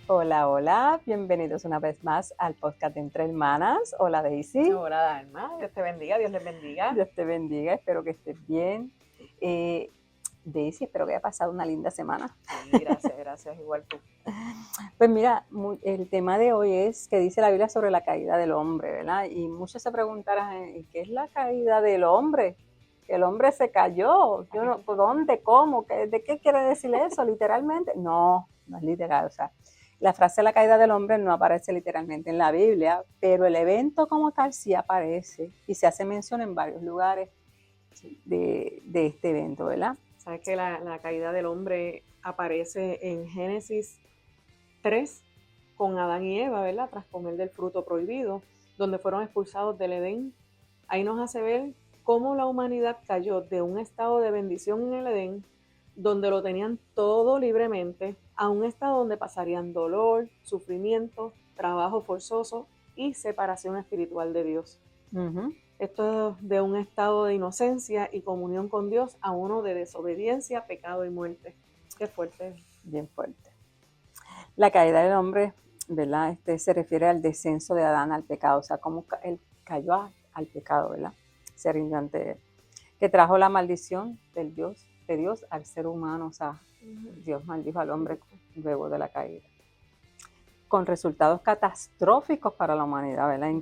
Hola, hola, bienvenidos una vez más al podcast de Entre Hermanas. Hola Daisy. Hola, Dalma, Dios te bendiga, Dios les bendiga. Dios te bendiga, espero que estés bien. Daisy, espero que haya pasado una linda semana. Sí, gracias, igual tú. Pues mira, el tema de hoy es que dice la Biblia sobre la caída del hombre, ¿verdad? Y muchos se preguntarán, ¿qué es la caída del hombre? Que el hombre se cayó. Yo no, ¿por dónde? ¿Cómo? ¿De qué quiere decir eso? ¿Literalmente? No, no es literal. O sea, la frase la caída del hombre no aparece literalmente en la Biblia, pero el evento como tal sí aparece y se hace mención en varios lugares de este evento, ¿verdad? Sabes que la caída del hombre aparece en Génesis 3 con Adán y Eva, ¿verdad? Tras comer del fruto prohibido, donde fueron expulsados del Edén. Ahí nos hace ver cómo la humanidad cayó de un estado de bendición en el Edén, donde lo tenían todo libremente, a un estado donde pasarían dolor, sufrimiento, trabajo forzoso y separación espiritual de Dios. Uh-huh. Esto es de un estado de inocencia y comunión con Dios a uno de desobediencia, pecado y muerte. Qué fuerte. Bien fuerte. La caída del hombre, ¿verdad? Se refiere al descenso de Adán al pecado, o sea, cómo él cayó al pecado, ¿verdad? Se rindió ante él. Que trajo la maldición de Dios al ser humano, o sea, Dios maldijo al hombre luego de la caída. Con resultados catastróficos para la humanidad, ¿verdad?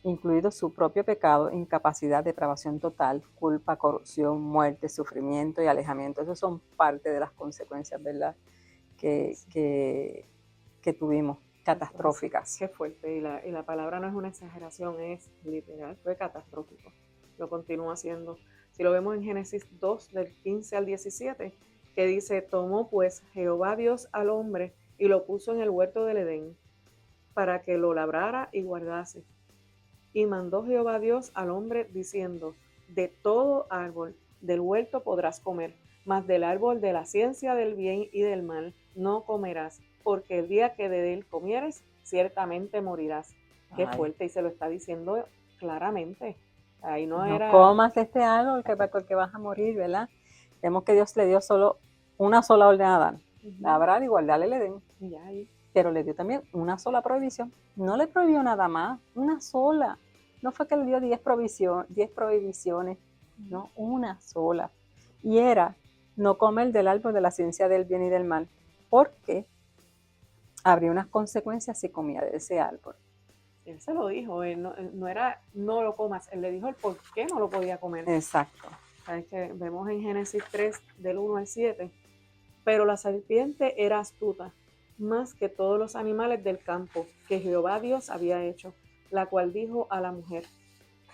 Incluido su propio pecado, incapacidad, depravación total, culpa, corrupción, muerte, sufrimiento y alejamiento. Esas son parte de las consecuencias, ¿verdad? Que tuvimos, catastróficas. Qué fuerte. Y la palabra no es una exageración, es literal, fue catastrófico. Lo continúa haciendo. Si lo vemos en Génesis 2, del 15 al 17, que dice, tomó pues Jehová Dios al hombre y lo puso en el huerto del Edén para que lo labrara y guardase. Y mandó Jehová Dios al hombre diciendo, de todo árbol del huerto podrás comer, mas del árbol de la ciencia del bien y del mal no comerás, porque el día que de él comieres, ciertamente morirás. Qué Ay, fuerte, y se lo está diciendo claramente. Ahí no no era... comas de este árbol porque vas a morir, ¿verdad? Vemos que Dios le dio solo una sola orden a Adán, labrar y guardar el Edén, Ya ahí. pero le dio también una sola prohibición. No le prohibió nada más, una sola. No fue que le dio 10 prohibiciones, no, una sola. Y era no comer del árbol de la ciencia del bien y del mal, porque habría unas consecuencias si comía de ese árbol. Él se lo dijo, él no era no lo comas, él le dijo el por qué no lo podía comer. Exacto. ¿Sabes que vemos en Génesis 3, del 1 al 7? Pero la serpiente era astuta, más que todos los animales del campo que Jehová Dios había hecho, la cual dijo a la mujer,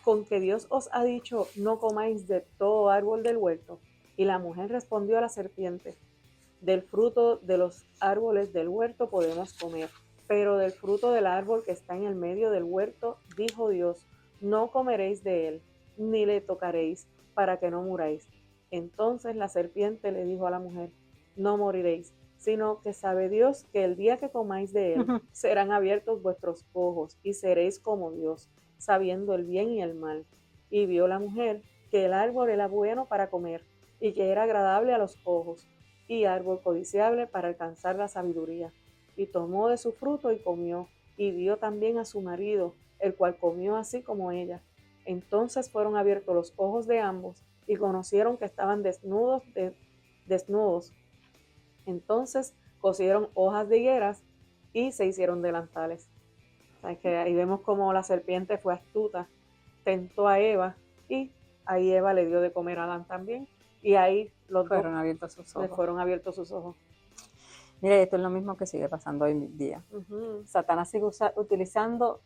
con que Dios os ha dicho, no comáis de todo árbol del huerto. Y la mujer respondió a la serpiente, del fruto de los árboles del huerto podemos comer, pero del fruto del árbol que está en el medio del huerto, dijo Dios, no comeréis de él, ni le tocaréis, para que no muráis. Entonces la serpiente le dijo a la mujer, no moriréis, sino que sabe Dios que el día que comáis de él, serán abiertos vuestros ojos y seréis como Dios, sabiendo el bien y el mal. Y vio la mujer que el árbol era bueno para comer y que era agradable a los ojos y árbol codiciable para alcanzar la sabiduría. Y tomó de su fruto y comió, y dio también a su marido, el cual comió así como ella. Entonces fueron abiertos los ojos de ambos, y conocieron que estaban desnudos. Entonces cosieron hojas de higueras y se hicieron delantales. O sea, que ahí vemos como la serpiente fue astuta, tentó a Eva, y ahí Eva le dio de comer a Adán también, y ahí los dos Fueron abiertos sus le ojos. fueron abiertos sus ojos. Mira, esto es lo mismo que sigue pasando hoy en día. Satanás sigue utilizando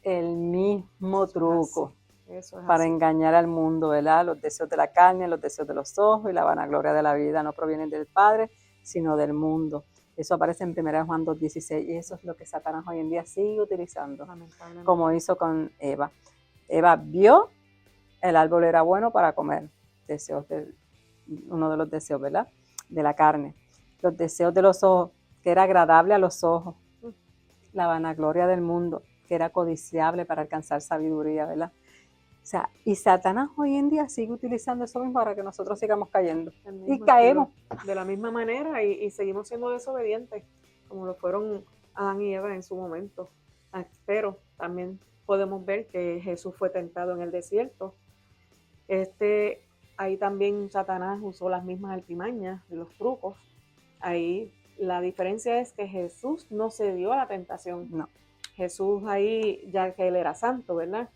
el mismo truco Eso es para así. engañar al mundo, ¿verdad? Los deseos de la carne, los deseos de los ojos y la vanagloria de la vida no provienen del Padre, sino del mundo. Eso aparece en 1 Juan 2:16 y eso es lo que Satanás hoy en día sigue utilizando, como hizo con Eva. Eva vio el árbol era bueno para comer, uno de los deseos, ¿verdad? De la carne. Los deseos de los ojos, que era agradable a los ojos. La vanagloria del mundo, que era codiciable para alcanzar sabiduría, ¿verdad? O sea, y Satanás hoy en día sigue utilizando eso mismo para que nosotros sigamos cayendo. Y caemos. De la misma manera y seguimos siendo desobedientes. como lo fueron Adán y Eva en su momento. Pero también podemos ver que Jesús fue tentado en el desierto. Ahí también Satanás usó las mismas artimañas y los trucos. Ahí la diferencia es que Jesús no cedió a la tentación. No. Jesús ahí, ya que él era santo, ¿verdad?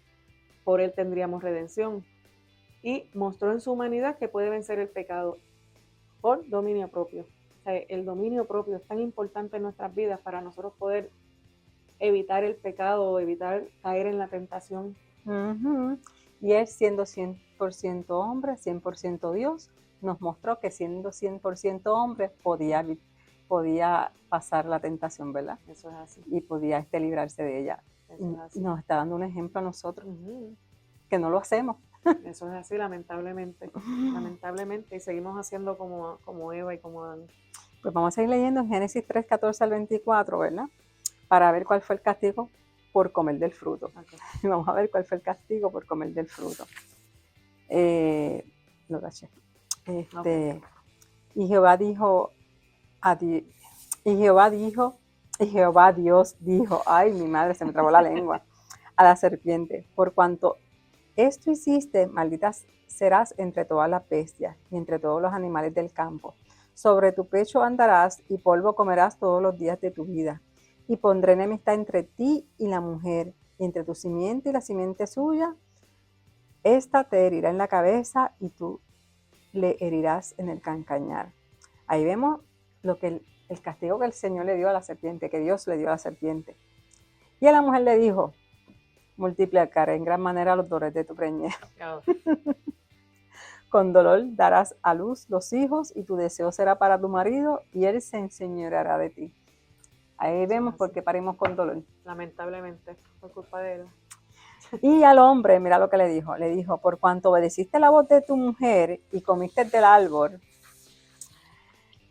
Por él tendríamos redención. Y mostró en su humanidad que puede vencer el pecado por dominio propio. O sea, el dominio propio es tan importante en nuestras vidas para nosotros poder evitar el pecado o evitar caer en la tentación. Uh-huh. Y él, siendo 100% hombre, 100% Dios, nos mostró que siendo 100% hombre podía pasar la tentación, ¿verdad? Eso es así. Y podía librarse de ella. Eso es así. Nos está dando un ejemplo a nosotros, Uh-huh. que no lo hacemos. Eso es así, lamentablemente. Lamentablemente. Y seguimos haciendo como Eva y como Adán. Pues vamos a seguir leyendo en Génesis 3, 14 al 24, ¿verdad? Para ver cuál fue el castigo por comer del fruto. Okay. Vamos a ver cuál fue el castigo por comer del fruto. Lo taché. Okay. Y Jehová Dios dijo, ay, mi madre, se me trabó la lengua, a la serpiente, por cuanto esto hiciste, maldita serás entre todas las bestias y entre todos los animales del campo. Sobre tu pecho andarás y polvo comerás todos los días de tu vida. Y pondré enemistad entre ti y la mujer, y entre tu simiente y la simiente suya. Esta te herirá en la cabeza y tú le herirás en el calcañar. Ahí vemos lo que el castigo que el Señor le dio a la serpiente, que Dios le dio a la serpiente. Y a la mujer le dijo, multiplicaré en gran manera los dolores de tu preñez. Oh. Con dolor darás a luz los hijos y tu deseo será para tu marido y él se enseñoreará de ti. Ahí vemos por qué parimos con dolor. Lamentablemente, por culpa de él. Y al hombre, mira lo que le dijo, por cuanto obedeciste la voz de tu mujer y comiste del árbol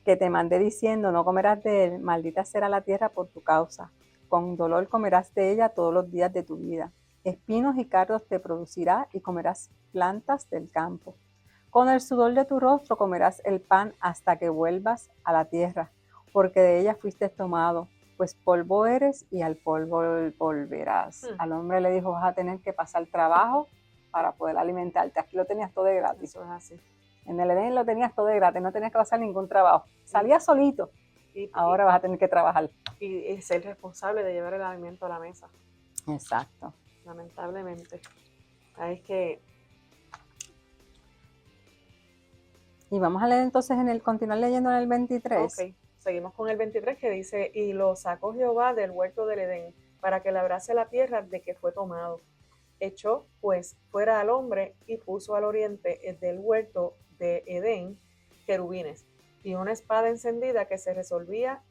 que te mandé diciendo, no comerás de él, maldita será la tierra por tu causa. Con dolor comerás de ella todos los días de tu vida. Espinos y cardos te producirá y comerás plantas del campo. Con el sudor de tu rostro comerás el pan hasta que vuelvas a la tierra, porque de ella fuiste tomado, pues polvo eres y al polvo volverás. Al hombre le dijo, vas a tener que pasar trabajo para poder alimentarte. Aquí lo tenías todo de gratis. Eso es así. En el Edén lo tenías todo de gratis, no tenías que pasar ningún trabajo. Salías solito, ahora vas a tener que trabajar. Y ser responsable de llevar el alimento a la mesa. Exacto. Lamentablemente. Es que... Y vamos a leer entonces, continuar leyendo en el 23. Ok, seguimos con el 23 que dice, y lo sacó Jehová del huerto del Edén, para que labrase la tierra de que fue tomado. Echó pues fuera al hombre y puso al oriente del huerto de Edén querubines y una espada encendida que se revolvía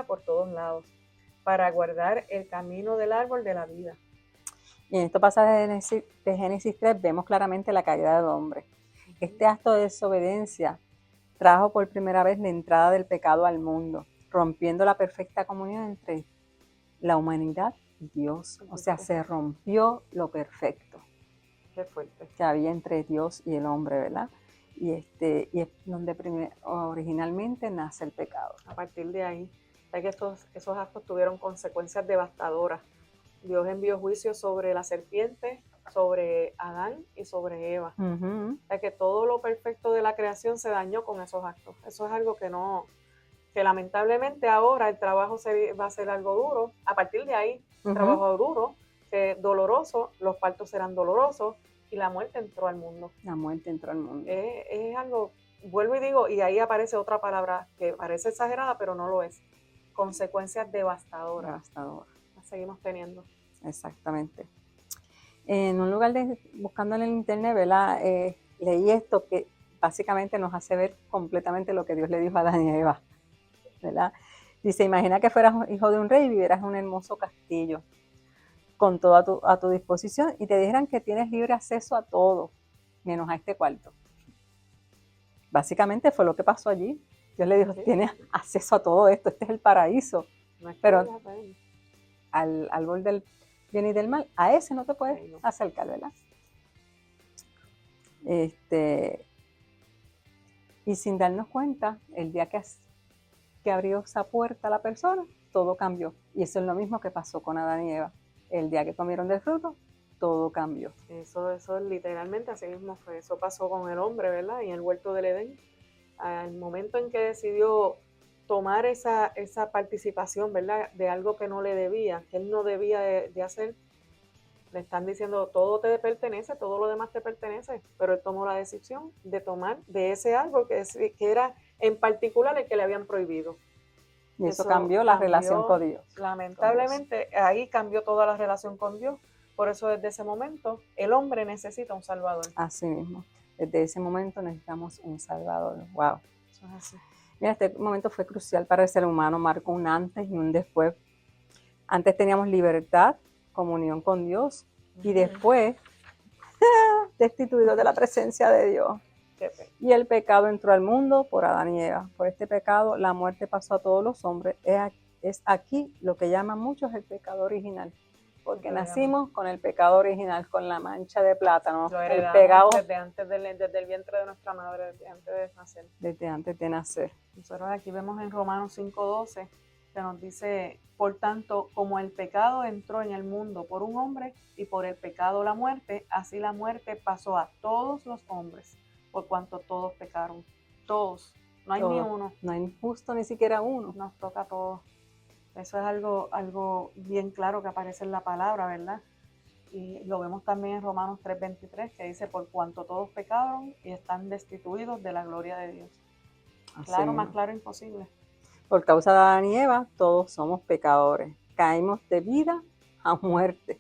por todos lados, para guardar el camino del árbol de la vida. Y en esto pasa de Génesis 3, vemos claramente la caída del hombre. Este acto de desobediencia trajo por primera vez la entrada del pecado al mundo, rompiendo la perfecta comunión entre la humanidad y Dios. O sea, se rompió lo perfecto. Qué fuerte. Que había entre Dios y el hombre, ¿verdad? Y es donde originalmente nace el pecado. A partir de ahí, ya que esos actos tuvieron consecuencias devastadoras. Dios envió juicio sobre la serpiente, sobre Adán y sobre Eva. Uh-huh. Ya que todo lo perfecto de la creación se dañó con esos actos. Eso es algo que lamentablemente ahora el trabajo va a ser algo duro. A partir de ahí, trabajo duro, doloroso, los partos serán dolorosos y la muerte entró al mundo. La muerte entró al mundo. Es algo, vuelvo y digo, y ahí aparece otra palabra que parece exagerada, pero no lo es. Consecuencias devastadoras. Las seguimos teniendo. Exactamente. En un lugar buscando en el internet, ¿verdad? Leí esto que básicamente nos hace ver completamente lo que Dios le dijo a Adán y a Eva, ¿verdad? Dice, imagina que fueras hijo de un rey y vivieras en un hermoso castillo con todo a tu disposición y te dijeran que tienes libre acceso a todo, menos a este cuarto. Básicamente fue lo que pasó allí. Dios le dijo, ¿sí? Tienes acceso a todo esto, este es el paraíso. No es pero al árbol del bien y del mal, a ese no te puedes acercar, ¿verdad? Y sin darnos cuenta, el día que que abrió esa puerta a la persona, todo cambió. Y eso es lo mismo que pasó con Adán y Eva. El día que comieron del fruto, todo cambió. Eso literalmente así mismo fue. Eso pasó con el hombre, ¿verdad? Y en el huerto del Edén. Al momento en que decidió tomar esa participación, ¿verdad? De algo que no le debía, que él no debía de hacer, le están diciendo, todo te pertenece, todo lo demás te pertenece, pero él tomó la decisión de tomar de ese algo que era en particular el que le habían prohibido. Y eso cambió la relación con Dios. Lamentablemente, ahí cambió toda la relación con Dios. Por eso desde ese momento el hombre necesita un salvador. Así mismo. Desde ese momento necesitamos un salvador. Wow. Eso es así. Mira, este momento fue crucial para el ser humano, marcó un antes y un después. Antes teníamos libertad, comunión con Dios, y después destituidos de la presencia de Dios. Y el pecado entró al mundo por Adán y Eva. Por este pecado la muerte pasó a todos los hombres. Es aquí lo que llaman muchos el pecado original. Porque nacimos con el pecado original, con la mancha de plátano. Lo heredamos desde el vientre de nuestra madre, desde antes de nacer. Desde antes de nacer. Nosotros aquí vemos en Romanos 5:12 que nos dice, por tanto, como el pecado entró en el mundo por un hombre y por el pecado la muerte, así la muerte pasó a todos los hombres, por cuanto todos pecaron. Todos. No hay ni uno. No hay justo ni siquiera uno. Nos toca a todos. Eso es algo bien claro que aparece en la palabra, ¿verdad? Y lo vemos también en Romanos 3:23, que dice, por cuanto todos pecaron y están destituidos de la gloria de Dios. Claro, más claro imposible. Por causa de Adán y Eva, todos somos pecadores. Caímos de vida a muerte.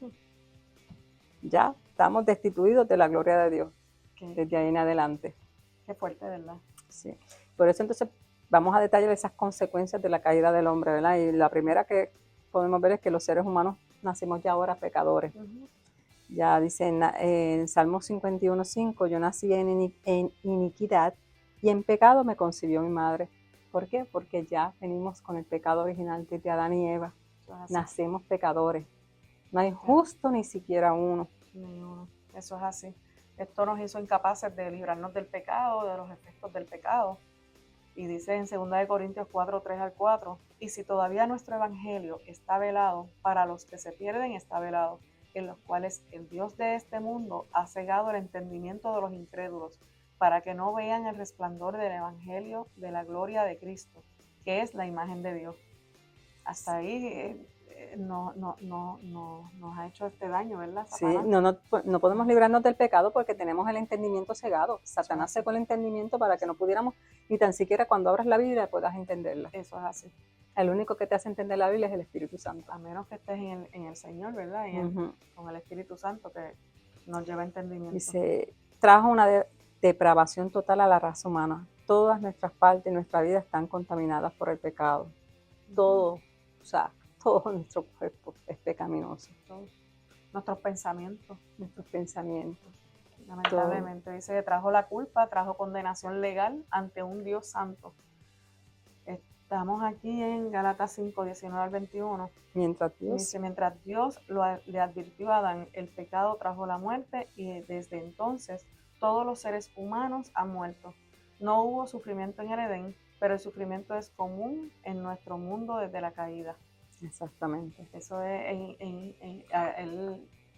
Ya estamos destituidos de la gloria de Dios. Desde ahí en adelante. Qué fuerte, ¿verdad? Sí. Por eso entonces vamos a detallar esas consecuencias de la caída del hombre, ¿verdad? Y la primera que podemos ver es que los seres humanos nacimos ya ahora pecadores. Ya dice en Salmo 51:5, yo nací en iniquidad y en pecado me concibió mi madre. ¿Por qué? Porque ya venimos con el pecado original desde Adán y Eva. Nacemos pecadores. No hay justo ni siquiera uno. Ni uno. Eso es así. Esto nos hizo incapaces de librarnos del pecado, de los efectos del pecado. Y dice en 2 Corintios 4:3-4, y si todavía nuestro evangelio está velado, para los que se pierden está velado, en los cuales el Dios de este mundo ha cegado el entendimiento de los incrédulos, para que no vean el resplandor del evangelio de la gloria de Cristo, que es la imagen de Dios. Hasta ahí nos ha hecho este daño, ¿verdad? Satanás. Sí, no podemos librarnos del pecado porque tenemos el entendimiento cegado. Satanás secó el entendimiento para que no pudiéramos, ni tan siquiera cuando abras la Biblia puedas entenderla. Eso es así. El único que te hace entender la Biblia es el Espíritu Santo. A menos que estés en el Señor, ¿verdad? Con el Espíritu Santo que nos lleva a entendimiento. Dice, trajo una depravación total a la raza humana. Todas nuestras partes, nuestra vida están contaminadas por el pecado. Todo, o sea, todo nuestro cuerpo es pecaminoso. Nuestros pensamientos. Lamentablemente. Todo. Dice que trajo la culpa, trajo condenación legal ante un Dios santo. Estamos aquí en Gálatas 5:19-21. Mientras Dios le advirtió a Adán, el pecado trajo la muerte y desde entonces todos los seres humanos han muerto. No hubo sufrimiento en el Edén, pero el sufrimiento es común en nuestro mundo desde la caída. Exactamente. Eso es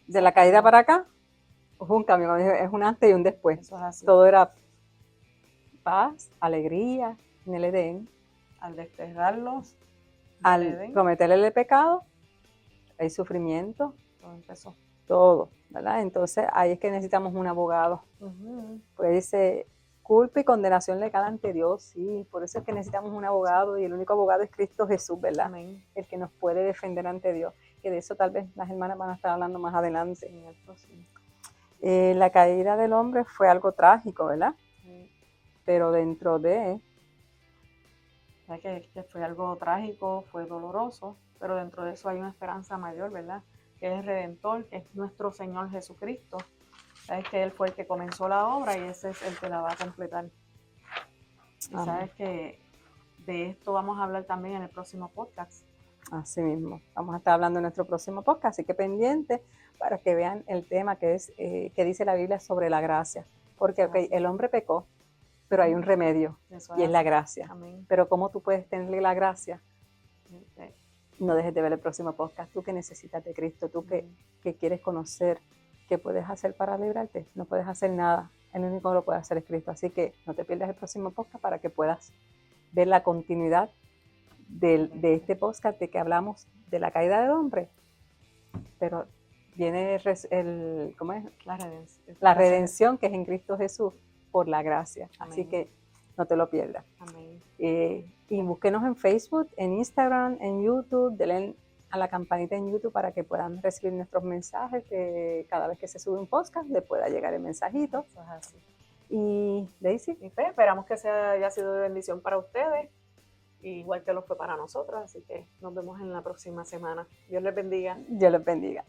de la caída para acá, hubo un cambio, es un antes y un después. Eso es así. Todo era paz, alegría en el Edén. Al desterrarlos, al cometerle el pecado, hay sufrimiento. Todo empezó. Todo, ¿verdad? Entonces ahí es que necesitamos un abogado. Pues dice, culpa y condenación legal ante Dios, sí, por eso es que necesitamos un abogado y el único abogado es Cristo Jesús, ¿verdad? Amén. El que nos puede defender ante Dios, que de eso tal vez las hermanas van a estar hablando más adelante. Sí. La caída del hombre fue algo trágico, ¿verdad? Sí. Pero dentro de... Que fue algo trágico, fue doloroso, pero dentro de eso hay una esperanza mayor, ¿verdad? Que es el Redentor, que es nuestro Señor Jesucristo. Sabes que Él fue el que comenzó la obra y ese es el que la va a completar. Y sabes que de esto vamos a hablar también en el próximo podcast. Así mismo, vamos a estar hablando en nuestro próximo podcast, así que pendiente para que vean el tema que es que dice la Biblia sobre la gracia. Porque el hombre pecó, pero hay un remedio Eso y es la así. gracia. Amén. Pero ¿cómo tú puedes tenerle la gracia? Este, No dejes de ver el próximo podcast. Tú que necesitas de Cristo, tú que quieres conocer, ¿qué puedes hacer para librarte? No puedes hacer nada. El único que lo puede hacer es Cristo. Así que no te pierdas el próximo podcast para que puedas ver la continuidad de este podcast de que hablamos de la caída del hombre. Pero viene ¿cómo es? La redención que es en Cristo Jesús por la gracia. Así Amén. que no te lo pierdas. Amén. Y búsquenos en Facebook, en Instagram, en YouTube, denle a la campanita en YouTube para que puedan recibir nuestros mensajes, que cada vez que se sube un podcast le pueda llegar el mensajito. Eso es así. Y Daisy, Y fe, esperamos que haya sido de bendición para ustedes, igual que lo fue para nosotros, así que nos vemos en la próxima semana. Dios les bendiga. Dios los bendiga.